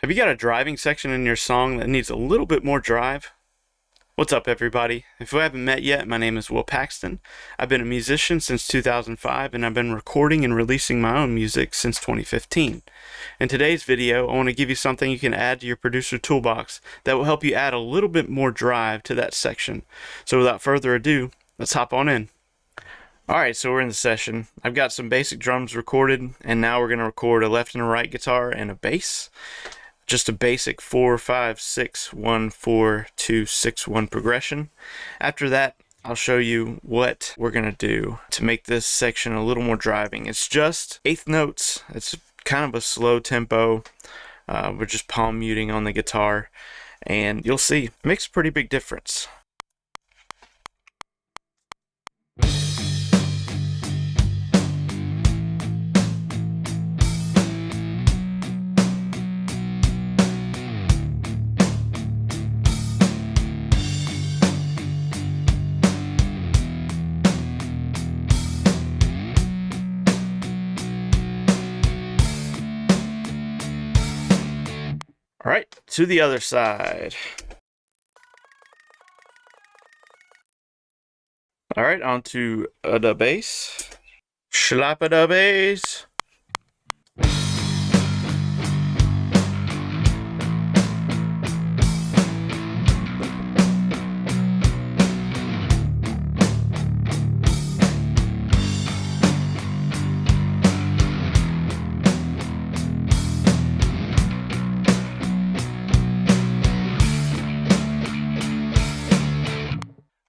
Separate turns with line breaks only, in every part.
Have you got a driving section in your song that needs a little bit more drive? What's up, everybody? If we haven't met yet, my name is Will Paxton. I've been a musician since 2005, and I've been recording and releasing my own music since 2015. In today's video, I want to give you something you can add to your producer toolbox that will help you add a little bit more drive to that section. So without further ado, let's hop on in. Alright, so we're in the session. I've got some basic drums recorded, and now we're going to record a left and a right guitar and a bass. Just a basic 4-5-6-1-4-2-6-1 progression. After that, I'll show you what we're going to do to make this section a little more driving. It's just eighth notes. It's kind of a slow tempo. We're just palm muting on the guitar, and you'll see it makes a pretty big difference. All right, to the other side. All right, onto the bass. Slap the bass.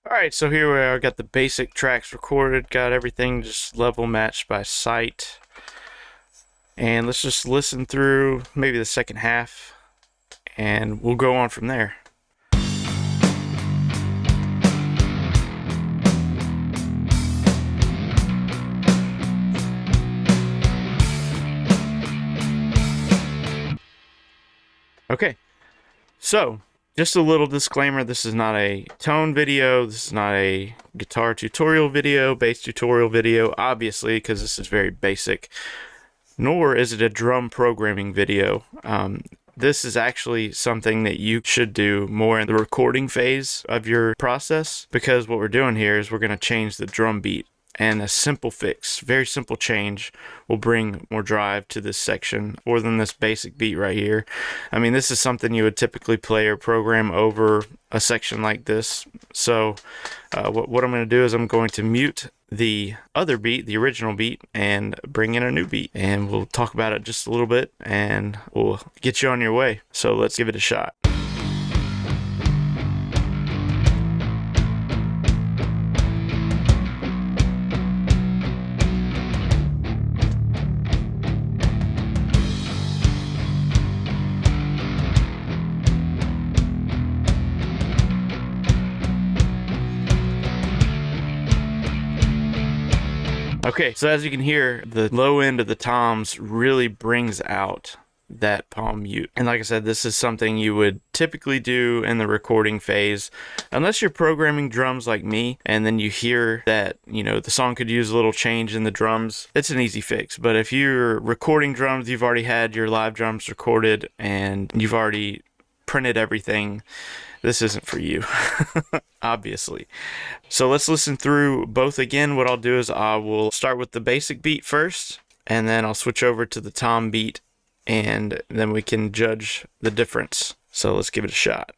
Alright, so here we are, got the basic tracks recorded, got everything just level matched by sight. And let's just listen through maybe the second half, and we'll go on from there. Okay, so just a little disclaimer, this is not a tone video, this is not a guitar tutorial video, bass tutorial video, obviously, because this is very basic, nor is it a drum programming video. This is actually something that you should do more in the recording phase of your process, because what we're doing here is we're going to change the drum beat. And a simple fix, very simple change, will bring more drive to this section, more than this basic beat right here. I mean, this is something you would typically play or program over a section like this. So what I'm going to do is I'm going to mute the other beat, the original beat, and bring in a new beat. And we'll talk about it just a little bit, and we'll get you on your way. So let's give it a shot. Okay, so as you can hear, the low end of the toms really brings out that palm mute. And like I said, this is something you would typically do in the recording phase, unless you're programming drums like me, and then you hear that, you know, the song could use a little change in the drums. It's an easy fix. But if you're recording drums, you've already had your live drums recorded, and you've already printed everything, this isn't for you, obviously. So let's listen through both again. What I'll do is I will start with the basic beat first, and then I'll switch over to the tom beat, and then we can judge the difference. So let's give it a shot.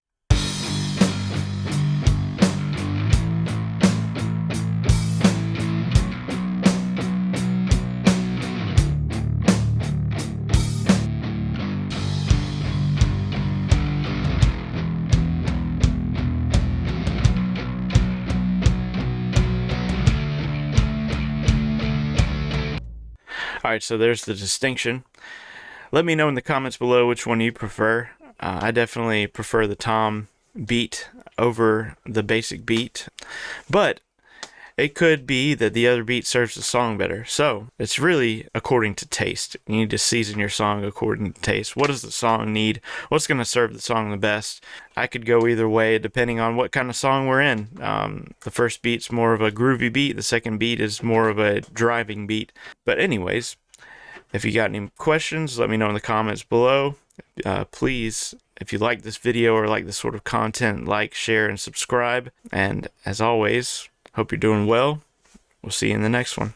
Alright, so there's the distinction. Let me know in the comments below which one you prefer. I definitely prefer the tom beat over the basic beat, but it could be that the other beat serves the song better. So it's really according to taste. You need to season your song according to taste. What does the song need? What's going to serve the song the best? I could go either way depending on what kind of song we're in. The first beat's more of a groovy beat. The second beat is more of a driving beat. But anyways, if you got any questions, let me know in the comments below. Please, if you like this video or like this sort of content, like, share, and subscribe. And as always, hope you're doing well. We'll see you in the next one.